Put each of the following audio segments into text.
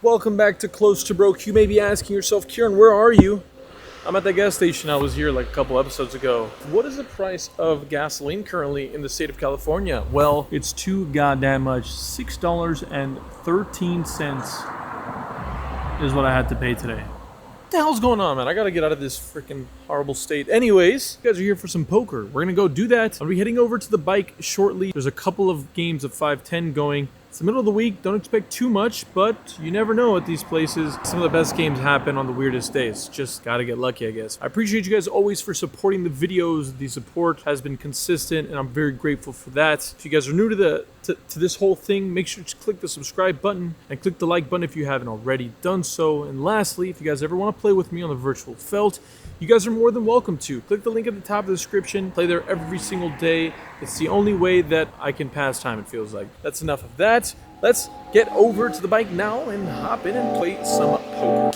Welcome back to Close to Broke. You may be asking yourself, Kieran, where are you? I'm at the gas station. I was here like a couple episodes ago. What is the price of gasoline currently in the state of California? Well, it's too goddamn much. $6.13 is what I had to pay today. What the hell's going on, man? I gotta get out of this freaking horrible state. Anyways, you guys are here for some poker. We're gonna go do that. I'll be heading over to the bike shortly. There's a couple of games of 5-10 going. It's the middle of the week. Don't expect too much, but you never know at these places. Some of the best games happen on the weirdest days. Just gotta get lucky, I guess. I appreciate you guys always for supporting the videos. The support has been consistent, and I'm very grateful for that. If you guys are new to this whole thing, make sure to click the subscribe button and click the like button if you haven't already done so. And lastly, if you guys ever want to play with me on the virtual felt, you guys are more than welcome to. Click the link at the top of the description. Play there every single day. It's the only way that I can pass time, it feels like. That's enough of that. Let's get over to the bike now and hop in and play some poker.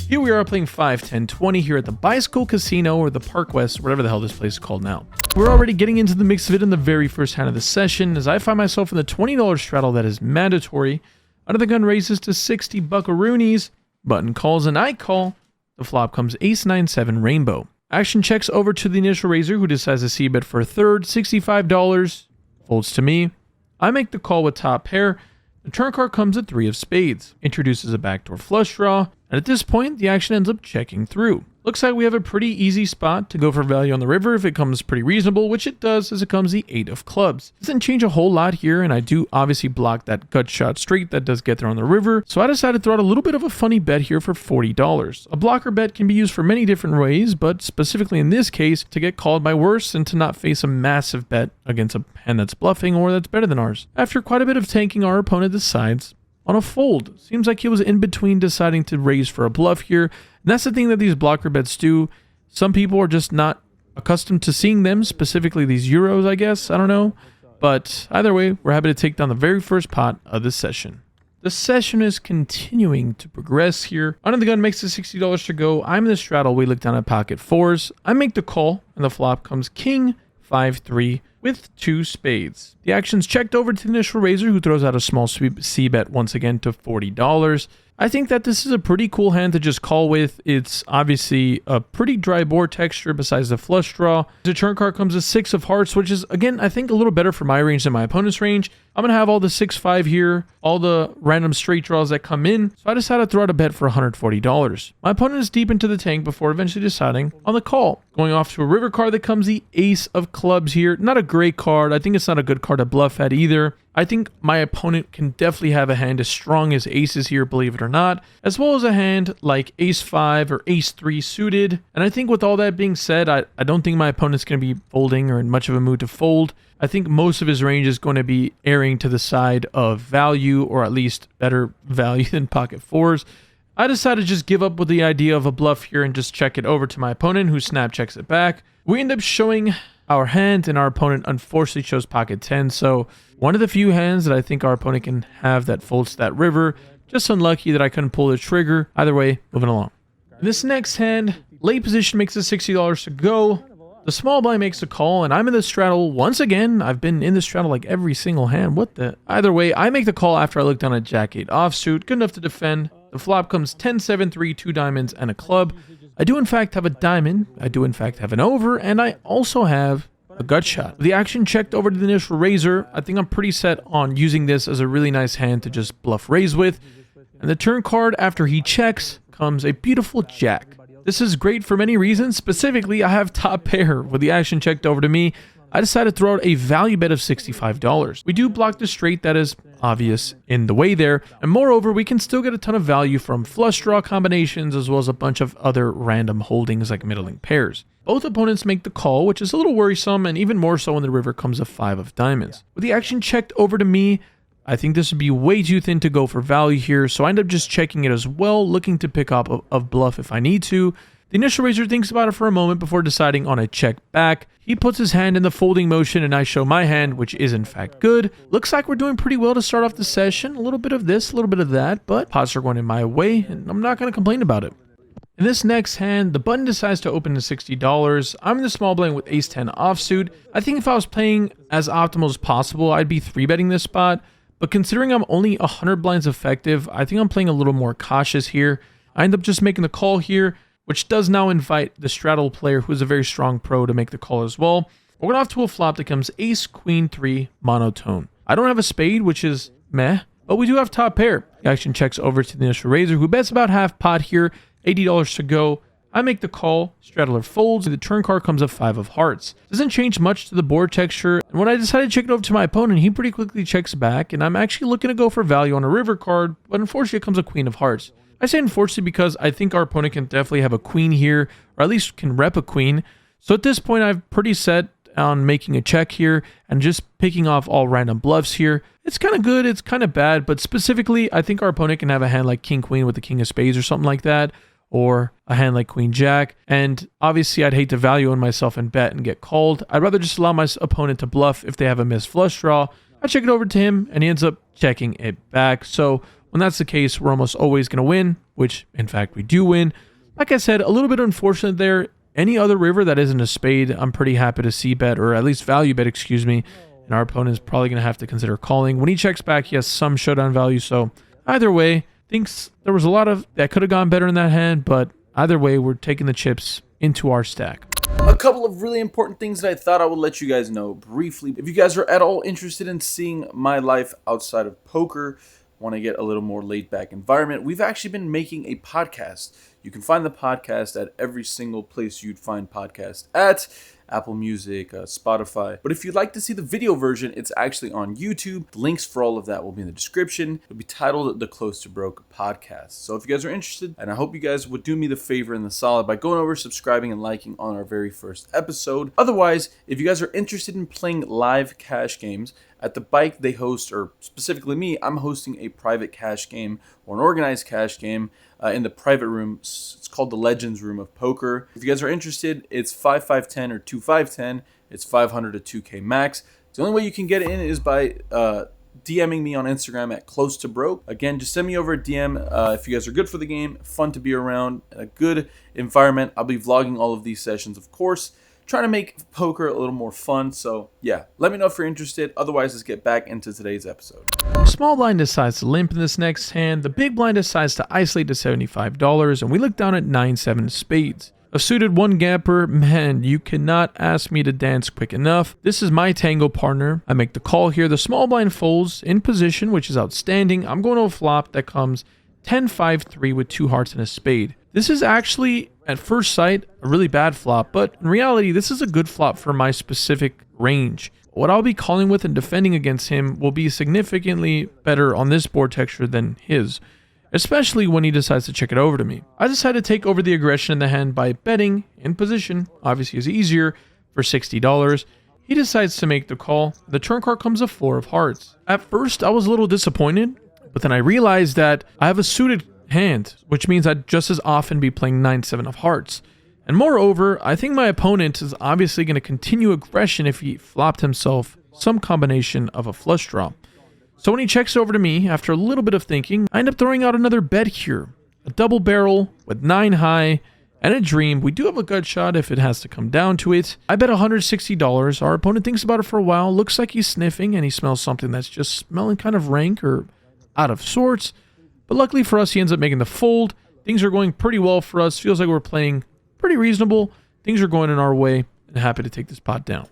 Here we are playing 5, 10, 20 here at the Bicycle Casino or the Park West, whatever the hell this place is called now. We're already getting into the mix of it in the very first hand of the session as I find myself in the $20 straddle that is mandatory. Under the gun raises to 60 buckaroonies. Button calls and I call. The flop comes ace 9-7 rainbow. Action checks over to the initial raiser who decides to c-bet for a third, $65. Folds to me. I make the call with top pair. The turn card comes at 3 of spades. Introduces a backdoor flush draw. And at this point, the action ends up checking through. Looks like we have a pretty easy spot to go for value on the river if it comes pretty reasonable, which it does as it comes the 8 of clubs. Doesn't change a whole lot here, and I do obviously block that gut shot straight that does get there on the river, so I decided to throw out a little bit of a funny bet here for $40. A blocker bet can be used for many different ways, but specifically in this case, to get called by worse and to not face a massive bet against a hand that's bluffing or that's better than ours. After quite a bit of tanking, our opponent decides on a fold. Seems like he was in between deciding to raise for a bluff here. And that's the thing that these blocker bets do. Some people are just not accustomed to seeing them, specifically these Euros, I guess. I don't know. But either way, we're happy to take down the very first pot of the session. The session is continuing to progress here. Under the gun makes the $60 to go. I'm in the straddle. We look down at pocket fours. I make the call, and the flop comes king 5-3 with 2 spades. The action's checked over to the initial raiser who throws out a small sweep c-bet once again to $40. I think that this is a pretty cool hand to just call with. It's obviously a pretty dry board texture besides the flush draw. The turn card comes a 6 of hearts, which is, again, I think a little better for my range than my opponent's range. I'm going to have all the 6-5 here, all the random straight draws that come in, so I decided to throw out a bet for $140. My opponent is deep into the tank before eventually deciding on the call. Going off to a river card that comes the ace of clubs here. Not a great card. I think it's not a good card to bluff at either. I think my opponent can definitely have a hand as strong as aces here, believe it or not, as well as a hand like ace-5 or ace-3 suited. And I think with all that being said, I don't think my opponent's going to be folding or in much of a mood to fold. I think most of his range is going to be erring to the side of value, or at least better value than pocket fours. I decided to just give up with the idea of a bluff here and just check it over to my opponent, who snap checks it back. We end up showing our hand, and our opponent unfortunately chose pocket 10, so one of the few hands that I think our opponent can have that folds to that river. Just unlucky that I couldn't pull the trigger. Either way, moving along. This next hand, late position makes the $60 to go. The small blind makes a call, and I'm in the straddle once again. I've been in the straddle like every single hand. What the? Either way, I make the call after I look down at jack-8 offsuit. Good enough to defend. The flop comes 10-7-3, 2 diamonds, and a club. I do in fact have a diamond. I do in fact have an over, and I also have a gut shot. The action checked over to the initial raiser. I think I'm pretty set on using this as a really nice hand to just bluff raise with. And the turn card after he checks comes a beautiful jack. This is great for many reasons. Specifically, I have top pair. With the action checked over to me, I decided to throw out a value bet of $65. We do block the straight that is obvious in the way there, and moreover, we can still get a ton of value from flush draw combinations as well as a bunch of other random holdings like middling pairs. Both opponents make the call, which is a little worrisome, and even more so when the river comes a 5 of diamonds. With the action checked over to me, I think this would be way too thin to go for value here, so I end up just checking it as well, looking to pick up a bluff if I need to. The initial raiser thinks about it for a moment before deciding on a check back. He puts his hand in the folding motion and I show my hand, which is in fact good. Looks like we're doing pretty well to start off the session. A little bit of this, a little bit of that, but pots are going in my way and I'm not going to complain about it. In this next hand, the button decides to open to $60. I'm in the small blind with ace-10 offsuit. I think if I was playing as optimal as possible, I'd be 3-betting this spot. But considering I'm only 100 blinds effective, I think I'm playing a little more cautious here. I end up just making the call here, which does now invite the straddle player, who's a very strong pro, to make the call as well. We're going off to a flop that comes ace, queen, 3, monotone. I don't have a spade, which is meh, but we do have top pair. The action checks over to the initial raiser, who bets about half pot here. $80 to go. I make the call, straddler folds, the turn card comes a 5 of hearts. Doesn't change much to the board texture, and when I decide to check it over to my opponent, he pretty quickly checks back, and I'm actually looking to go for value on a river card, but unfortunately it comes a queen of hearts. I say unfortunately because I think our opponent can definitely have a queen here, or at least can rep a queen. So at this point, I'm pretty set on making a check here, and just picking off all random bluffs here. It's kind of good, it's kind of bad, but specifically, I think our opponent can have a hand like king-queen with the king of spades or something like that, or a hand like queen jack, and obviously I'd hate to value in myself and bet and get called. I'd rather just allow my opponent to bluff if they have a missed flush draw. I check it over to him, and he ends up checking it back. So when that's the case, we're almost always going to win, which in fact we do win. Like I said, a little bit unfortunate there. Any other river that isn't a spade, I'm pretty happy to see bet, or at least value bet, excuse me, and our opponent is probably going to have to consider calling. When he checks back, he has some showdown value, so either way, thinks there was a lot of that could have gone better in that hand, but either way, we're taking the chips into our stack. A couple of really important things that I thought I would let you guys know briefly. If you guys are at all interested in seeing my life outside of poker, want to get a little more laid back environment, we've actually been making a podcast. You can find the podcast at every single place you'd find podcasts at. Apple Music, Spotify. But if you'd like to see the video version, it's actually on YouTube. The links for all of that will be in the description. It'll be titled The Close to Broke Podcast. So if you guys are interested, and I hope you guys would do me the favor and the solid by going over, subscribing, and liking on our very first episode. Otherwise, if you guys are interested in playing live cash games, at the bike they host, or specifically me, I'm hosting a private cash game or an organized cash game in the private room. It's called the Legends Room of Poker. If you guys are interested, it's 5-5-10 or 2-5-10. It's 500 to 2K max. The only way you can get in is by DMing me on Instagram at close to broke. Again, just send me over a DM if you guys are good for the game, fun to be around, a good environment. I'll be vlogging all of these sessions, of course, trying to make poker a little more fun. So yeah, let me know if you're interested. Otherwise, let's get back into today's episode. Small blind decides to limp in this next hand. The big blind decides to isolate to $75, and we look down at 9-7 of spades. A suited one gapper, man, you cannot ask me to dance quick enough. This is my tango partner. I make the call here. The small blind folds in position, which is outstanding. I'm going to a flop that comes 10-5-3 with 2 hearts and a spade. This is actually, at first sight, a really bad flop, but in reality, this is a good flop for my specific range. What I'll be calling with and defending against him will be significantly better on this board texture than his, especially when he decides to check it over to me. I decided to take over the aggression in the hand by betting in position, obviously is easier, for $60. He decides to make the call. The turn card comes a 4 of hearts. At first, I was a little disappointed, but then I realized that I have a suited hand, which means I'd just as often be playing 9-7 of hearts. And moreover, I think my opponent is obviously going to continue aggression if he flopped himself some combination of a flush draw. So when he checks over to me, after a little bit of thinking, I end up throwing out another bet here. A double barrel with 9 high and a dream. We do have a gut shot if it has to come down to it. I bet $160. Our opponent thinks about it for a while, looks like he's sniffing, and he smells something that's just smelling kind of rank or out of sorts. But luckily for us, he ends up making the fold. Things are going pretty well for us. Feels like we're playing pretty reasonable. Things are going in our way, and happy to take this pot down.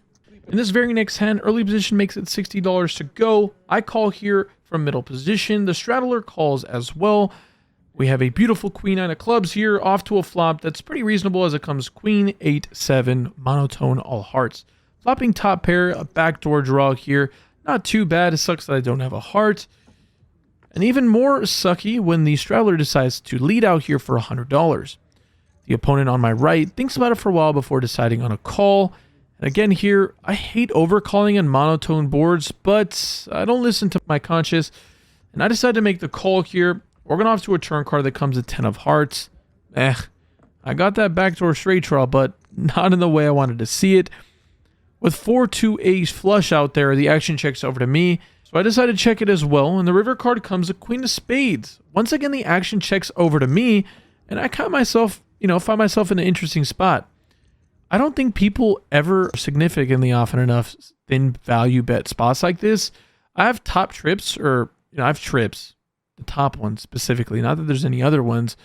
In this very next hand, early position makes it $60 to go. I call here from middle position. The straddler calls as well. We have a beautiful queen 9 of clubs here, off to a flop that's pretty reasonable as it comes queen 8-7, monotone all hearts. Flopping top pair, a backdoor draw here. Not too bad. It sucks that I don't have a heart. And even more sucky when the straddler decides to lead out here for $100. The opponent on my right thinks about it for a while before deciding on a call. And again here, I hate overcalling on monotone boards, but I don't listen to my conscience. And I decide to make the call here. We're going off to a turn card that comes at 10 of hearts. I got that backdoor straight draw, but not in the way I wanted to see it. With 4-2 ace flush out there, the action checks over to me. So I decided to check it as well, and the river card comes a queen of spades. Once again, the action checks over to me, and I caught myself find myself in an interesting spot. I don't think people ever significantly often enough thin value bet spots like this. I have top trips, or I have trips, the top ones specifically. Not that there's any other ones,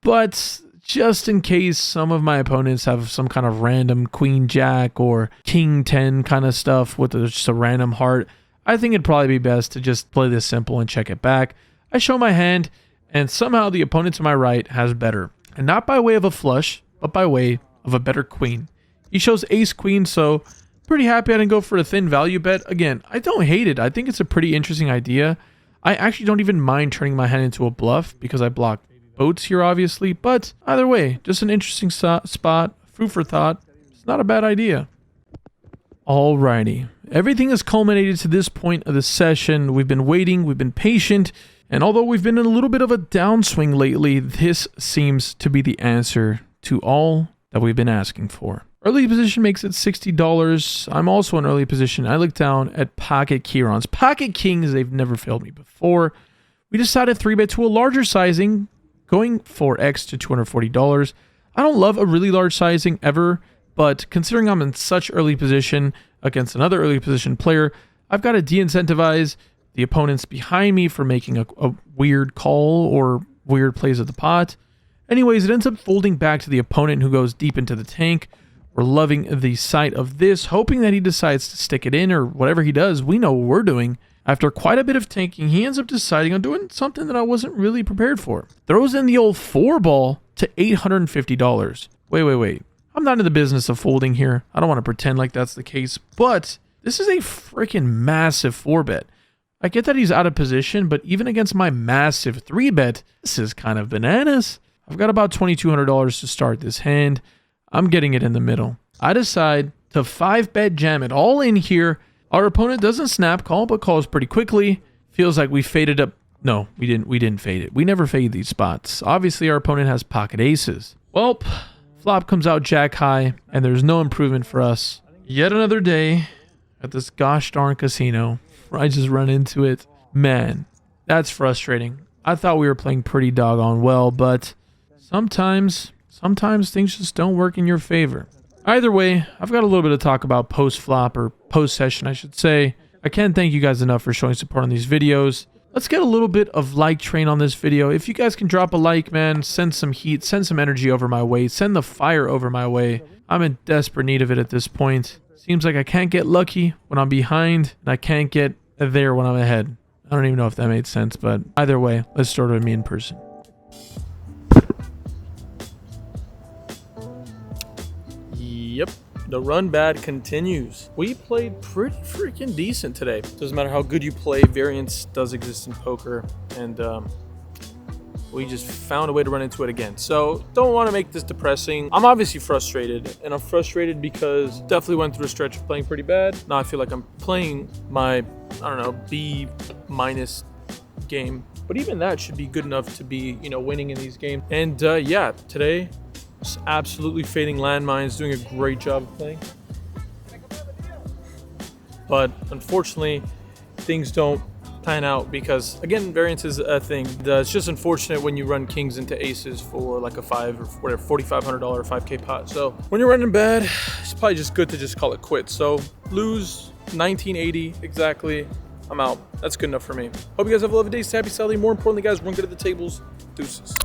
but just in case some of my opponents have some kind of random queen jack or king 10 kind of stuff with just a random heart, I think it'd probably be best to just play this simple and check it back. I show my hand, and somehow the opponent to my right has better. And not by way of a flush, but by way of a better queen. He shows ace queen, so pretty happy I didn't go for a thin value bet. Again, I don't hate it. I think it's a pretty interesting idea. I actually don't even mind turning my hand into a bluff because I block boats here, obviously. But either way, just an interesting spot. Food for thought. It's not a bad idea. Alrighty. Everything has culminated to this point of the session. We've been waiting. We've been patient. And although we've been in a little bit of a downswing lately, this seems to be the answer to all that we've been asking for. Early position makes it $60. I'm also in early position. I look down at pocket Kirons. Pocket kings, they've never failed me before. We decided 3-bet to a larger sizing, going 4x to $240. I don't love a really large sizing ever, but considering I'm in such early position against another early position player, I've got to de-incentivize the opponents behind me for making a weird call or weird plays at the pot. Anyways, it ends up folding back to the opponent who goes deep into the tank. We're loving the sight of this, hoping that he decides to stick it in or whatever he does. We know what we're doing. After quite a bit of tanking, he ends up deciding on doing something that I wasn't really prepared for. Throws in the old 4-ball to $850. Wait. I'm not in the business of folding here. I don't want to pretend like that's the case, but this is a freaking massive 4-bet. I get that he's out of position, but even against my massive 3-bet, this is kind of bananas. I've got about $2,200 to start this hand. I'm getting it in the middle. I decide to 5-bet jam it all in here. Our opponent doesn't snap call, but calls pretty quickly. Feels like we faded up. No, we didn't fade it. We never fade these spots. Obviously, our opponent has pocket aces. Well, flop comes out jack high, and there's no improvement for us. Yet another day at this gosh darn casino. I just run into it. Man, that's frustrating. I thought we were playing pretty doggone well, but sometimes things just don't work in your favor. Either way, I've got a little bit to talk about post-flop, or post-session, I should say. I can't thank you guys enough for showing support on these videos. Let's get a little bit of like train on this video. If you guys can drop a like, man, send some heat, send some energy over my way, send the fire over my way. I'm in desperate need of it at this point. Seems like I can't get lucky when I'm behind, and I can't get there when I'm ahead. I don't even know if that made sense, but either way, let's start with me in person. Yep, the run bad continues. We played pretty freaking decent today. Doesn't matter how good you play, variance does exist in poker, and we just found a way to run into it again. So don't want to make this depressing. I'm obviously frustrated, and I'm frustrated because definitely went through a stretch of playing pretty bad. Now I feel like I'm playing my, B- game, but even that should be good enough to be, winning in these games. And yeah, today just absolutely fading landmines, doing a great job of playing. But unfortunately, things don't pan out because, again, variance is a thing. It's just unfortunate when you run kings into aces for like a $4,500 5K pot. So when you're running bad, it's probably just good to just call it quits. So lose 1980 exactly. I'm out. That's good enough for me. Hope you guys have a lovely day. Happy Saturday. More importantly, guys, run good at the tables. Deuces.